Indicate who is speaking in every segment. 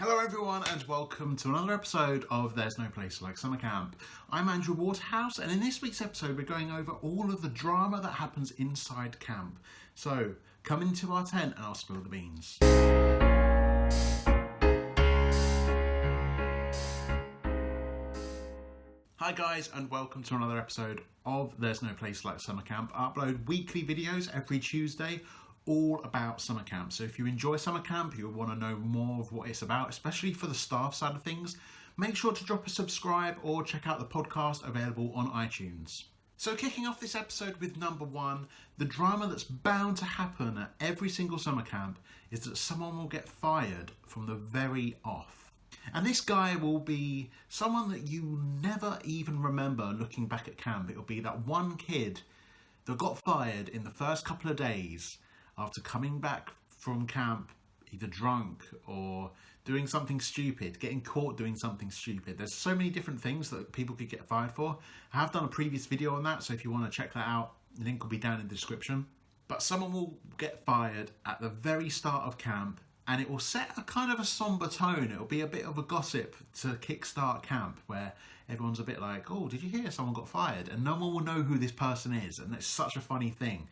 Speaker 1: Hello everyone and welcome to another episode of There's No Place Like Summer Camp. I'm Andrew Waterhouse, and in this week's episode we're going over all of the drama that happens inside camp. So come into our tent and I'll spill the beans. Hi guys and welcome to another episode of There's No Place Like Summer Camp. I upload weekly videos every Tuesday all about summer camp. So if you enjoy summer camp, you want to know more of what it's about, especially for the staff side of things, make sure to drop a subscribe or check out the podcast available on iTunes. So kicking off this episode with number one, the drama that's bound to happen at every single summer camp is that someone will get fired from the very off. And this guy will be someone that you never even remember looking back at camp. It'll be that one kid that got fired in the first couple of days after coming back from camp either drunk or doing something stupid, getting caught doing something stupid. There's so many different things that people could get fired for. I have done a previous video on that, so if you want to check that out, the link will be down in the description. But someone will get fired at the very start of camp, and it will set a kind of a somber tone. It'll be a bit of a gossip to kickstart camp, where everyone's a bit like, oh, did you hear someone got fired? And no one will know who this person is, and it's such a funny thing.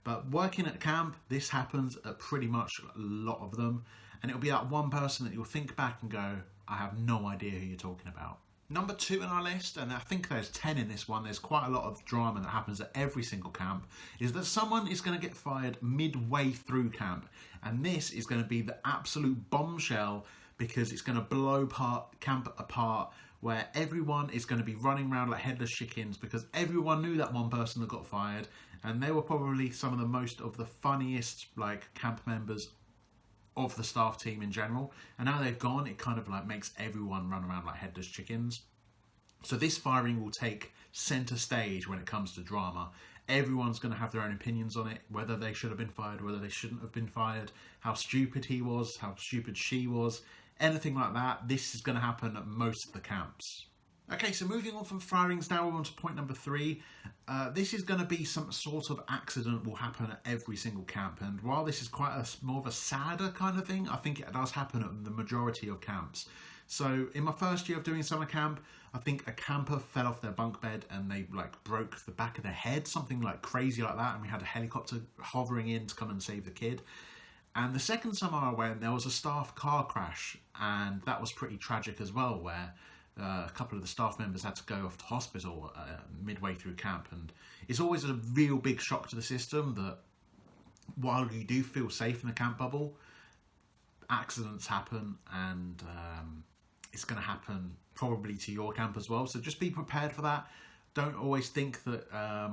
Speaker 1: But working at camp, this happens at pretty much a lot of them. And it'll be that one person that you'll think back and go, I have no idea who you're talking about. Number two on our list, and I think there's 10 in this one, there's quite a lot of drama that happens at every single camp, is that someone is going to get fired midway through camp. And this is going to be the absolute bombshell, because it's going to blow camp apart, where everyone is going to be running around like headless chickens because everyone knew that one person that got fired, and they were probably some of the most of the funniest camp members of the staff team in general. And now they've gone, it kind of makes everyone run around like headless chickens. So this firing will take center stage when it comes to drama. Everyone's going to have their own opinions on it, whether they should have been fired, whether they shouldn't have been fired, how stupid he was, how stupid she was, anything like that. This is going to happen at most of the camps. Okay, so moving on from firings, now we're on to point number three. This is going to be some sort of accident will happen at every single camp. And while this is quite more of a sadder kind of thing, I think it does happen at the majority of camps. So in my first year of doing summer camp, I think a camper fell off their bunk bed and they broke the back of their head, something crazy like that. And we had a helicopter hovering in to come and save the kid. And the second summer I went, there was a staff car crash, and that was pretty tragic as well, where a couple of the staff members had to go off to hospital midway through camp. And it's always a real big shock to the system that while you do feel safe in the camp bubble, accidents happen, and it's going to happen probably to your camp as well. So just be prepared for that. Don't always think that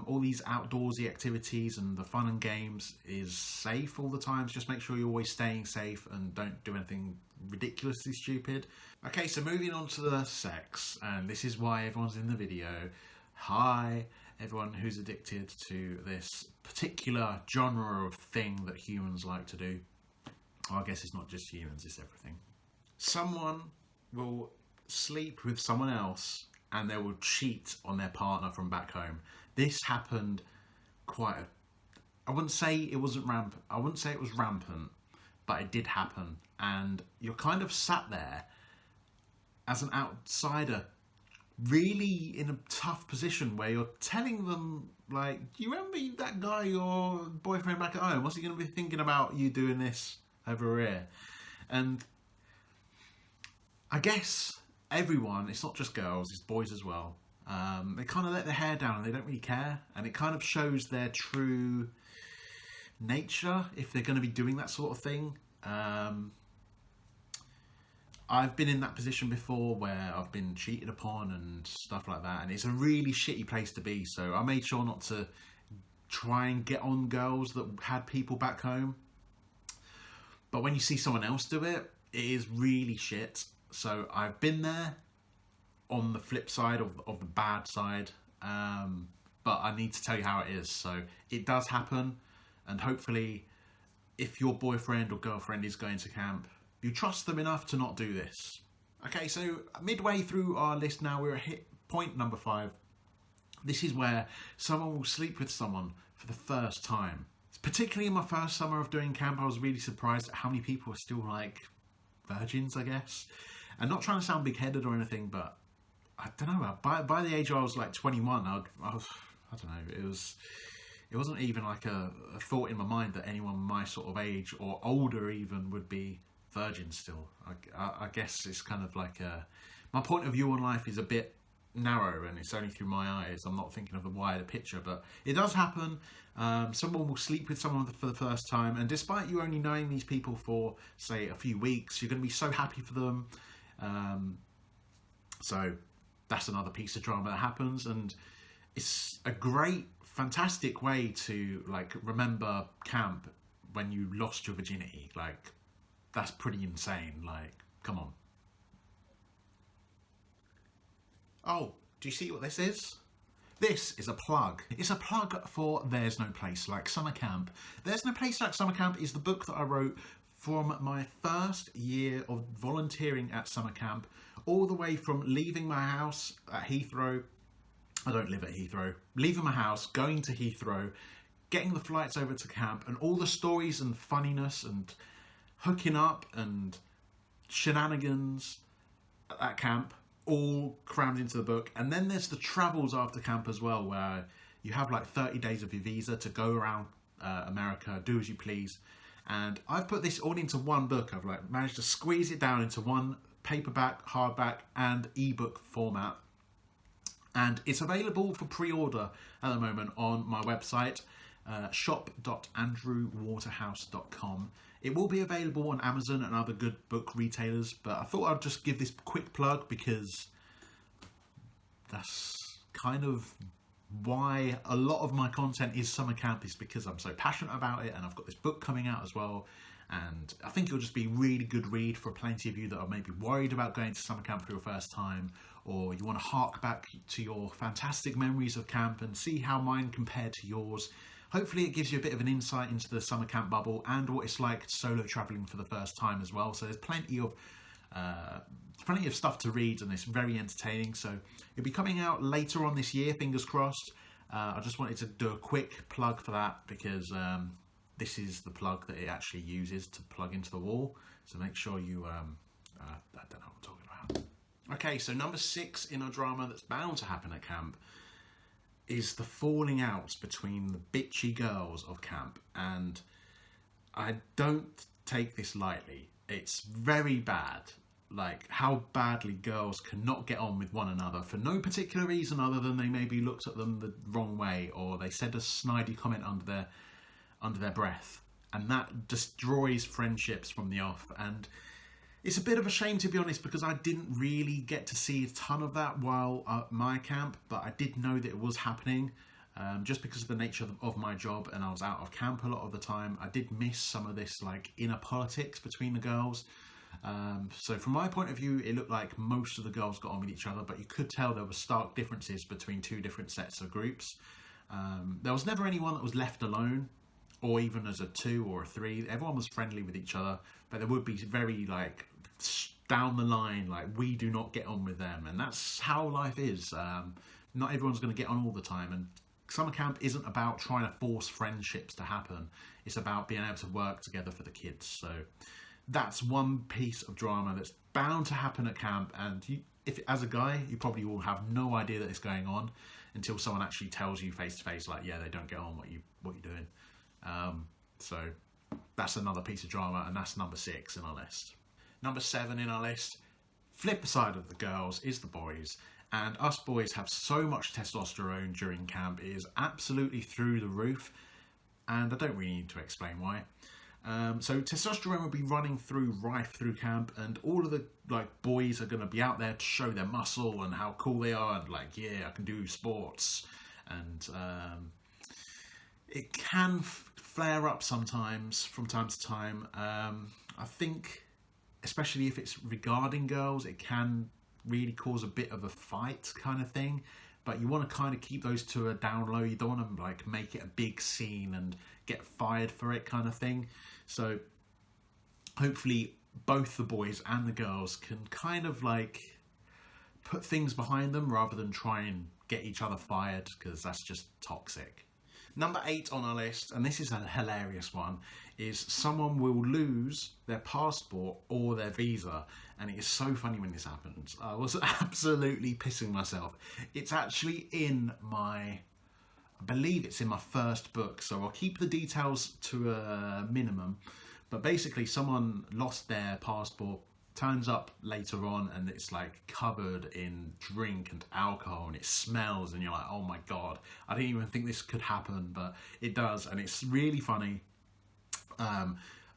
Speaker 1: all these outdoorsy activities and the fun and games is safe all the time. Just make sure you're always staying safe and don't do anything ridiculously stupid. Okay, so moving on to the sex, and this is why everyone's in the video. Hi, everyone who's addicted to this particular genre of thing that humans like to do. Well, I guess it's not just humans, it's everything. Someone will sleep with someone else and they will cheat on their partner from back home. This happened I wouldn't say it was rampant, but it did happen. And you're kind of sat there as an outsider, really in a tough position where you're telling them, do you remember that guy, your boyfriend back at home? What's he going to be thinking about you doing this over here? And I guess everyone, it's not just girls, it's boys as well, they kind of let their hair down and they don't really care, and it kind of shows their true nature if they're going to be doing that sort of thing. I've been in that position before where I've been cheated upon and stuff like that, and it's a really shitty place to be. So I made sure not to try and get on girls that had people back home. But when you see someone else do it, it is really shit. So I've been there on the flip side of the bad side, but I need to tell you how it is. So it does happen, and hopefully if your boyfriend or girlfriend is going to camp, you trust them enough to not do this. Okay, so midway through our list now, we're at point number 5. This is where someone will sleep with someone for the first time. Particularly in my first summer of doing camp, I was really surprised at how many people are still virgins, I guess. And not trying to sound big-headed or anything, but I don't know. By the age I was like 21, I don't know. It wasn't even like a thought in my mind that anyone my sort of age or older even would be virgin still. I guess it's kind of like my point of view on life is a bit narrow, and it's only through my eyes. I'm not thinking of the wider picture, but it does happen. Someone will sleep with someone for the first time, and despite you only knowing these people for, say, a few weeks, you're going to be so happy for them. So that's another piece of drama that happens, and it's a great, fantastic way to like remember camp when you lost your virginity. Like, that's pretty insane. Like, come on. Oh, do you see what this is? This is a plug. It's a plug for There's No Place Like Summer Camp. There's No Place Like Summer Camp is the book that I wrote from my first year of volunteering at summer camp, all the way from leaving my house at Heathrow. I don't live at Heathrow. Leaving my house, going to Heathrow, getting the flights over to camp, and all the stories and funniness and hooking up and shenanigans at camp, all crammed into the book. And then there's the travels after camp as well, where you have like 30 days of your visa to go around America, do as you please. And I've put this all into one book. I've like managed to squeeze it down into one paperback, hardback, and ebook format. And it's available for pre-order at the moment on my website, shop.andrewwaterhouse.com. It will be available on Amazon and other good book retailers, but I thought I'd just give this quick plug because that's kind of why a lot of my content is summer camp, is because I'm so passionate about it, and I've got this book coming out as well, and I think it'll just be a really good read for plenty of you that are maybe worried about going to summer camp for your first time, or you want to hark back to your fantastic memories of camp and see how mine compared to yours. Hopefully it gives you a bit of an insight into the summer camp bubble and what it's like solo traveling for the first time as well. So there's plenty of stuff to read, and it's very entertaining. So it'll be coming out later on this year, fingers crossed. I just wanted to do a quick plug for that because this is the plug that it actually uses to plug into the wall. So make sure you, I don't know what I'm talking about. Okay, so number 6 in a drama that's bound to happen at camp is the falling out between the bitchy girls of camp. And I don't take this lightly. It's very bad. Like, how badly girls cannot get on with one another for no particular reason other than they maybe looked at them the wrong way, or they said a snidey comment under their breath, and that destroys friendships from the off. And it's a bit of a shame, to be honest, because I didn't really get to see a ton of that while at my camp, but I did know that it was happening. Just because of the nature of my job, and I was out of camp a lot of the time, I did miss some of this like inner politics between the girls. So from my point of view, it looked like most of the girls got on with each other, but you could tell there were stark differences between two different sets of groups. There was never anyone that was left alone, or even as a 2 or a 3. Everyone was friendly with each other, but there would be very like down the line, like, we do not get on with them, and that's how life is. Not everyone's going to get on all the time, and summer camp isn't about trying to force friendships to happen. It's about being able to work together for the kids. So that's one piece of drama that's bound to happen at camp, and if as a guy, you probably will have no idea that it's going on until someone actually tells you face to face, like, yeah, they don't get on what you're doing. So that's another piece of drama, and that's number 6 in our list. Number 7 in our list, flip side of the girls is the boys. And us boys have so much testosterone during camp, it is absolutely through the roof, and I don't really need to explain why. So testosterone will be running rife through camp, and all of the like boys are going to be out there to show their muscle and how cool they are, and like, yeah, I can do sports. And it can flare up sometimes from time to time. I think, especially if it's regarding girls, it can really cause a bit of a fight kind of thing, but you want to kind of keep those to a down low. You don't want to like make it a big scene and get fired for it kind of thing. So hopefully both the boys and the girls can kind of like put things behind them rather than try and get each other fired, because that's just toxic. Number 8 on our list, and this is a hilarious one, is someone will lose their passport or their visa. And it is so funny when this happens. I was absolutely pissing myself. It's actually in I believe it's in my first book, so I'll keep the details to a minimum. But basically, someone lost their passport, turns up later on, and it's like covered in drink and alcohol, and it smells, and you're like, oh my god, I didn't even think this could happen, but it does, and it's really funny.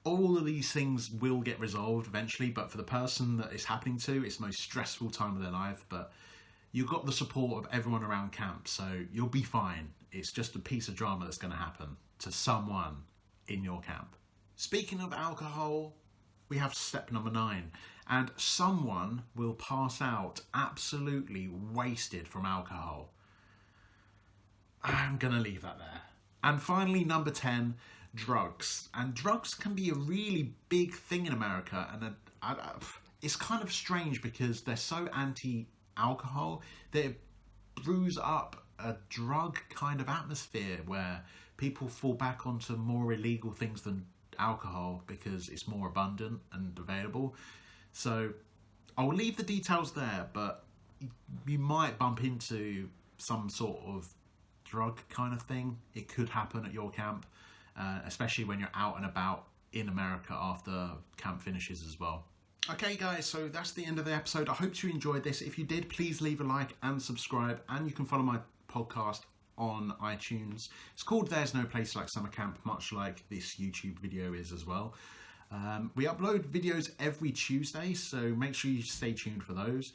Speaker 1: All of these things will get resolved eventually, but for the person that it's happening to, it's the most stressful time of their life. But you've got the support of everyone around camp, so you'll be fine. It's just a piece of drama that's going to happen to someone in your camp. Speaking of alcohol, we have step number 9, and someone will pass out absolutely wasted from alcohol. I'm going to leave that there. And finally, number 10, drugs. And drugs can be a really big thing in America, and it's kind of strange because they're so anti-alcohol that it brews up a drug kind of atmosphere where people fall back onto more illegal things than alcohol because it's more abundant and available. So I'll leave the details there, but you might bump into some sort of drug kind of thing. It could happen at your camp, especially when you're out and about in America after camp finishes as well. Okay guys, so that's the end of the episode. I hope you enjoyed this. If you did, please leave a like and subscribe, and you can follow my podcast on iTunes. It's called There's No Place Like Summer Camp, much like this YouTube video is as well. We upload videos every Tuesday, so make sure you stay tuned for those.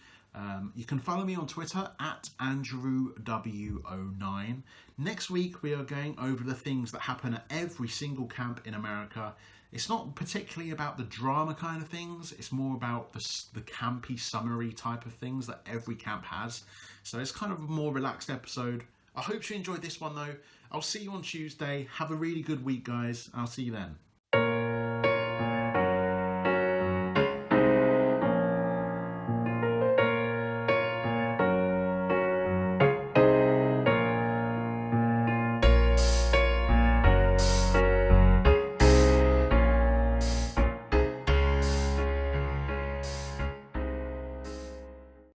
Speaker 1: You can follow me on Twitter at AndrewW09. Next week we are going over the things that happen at every single camp in America. It's not particularly about the drama kind of things, it's more about the campy summary type of things that every camp has. So it's kind of a more relaxed episode. I hope you enjoyed this one though. I'll see you on Tuesday. Have a really good week guys. I'll see you then.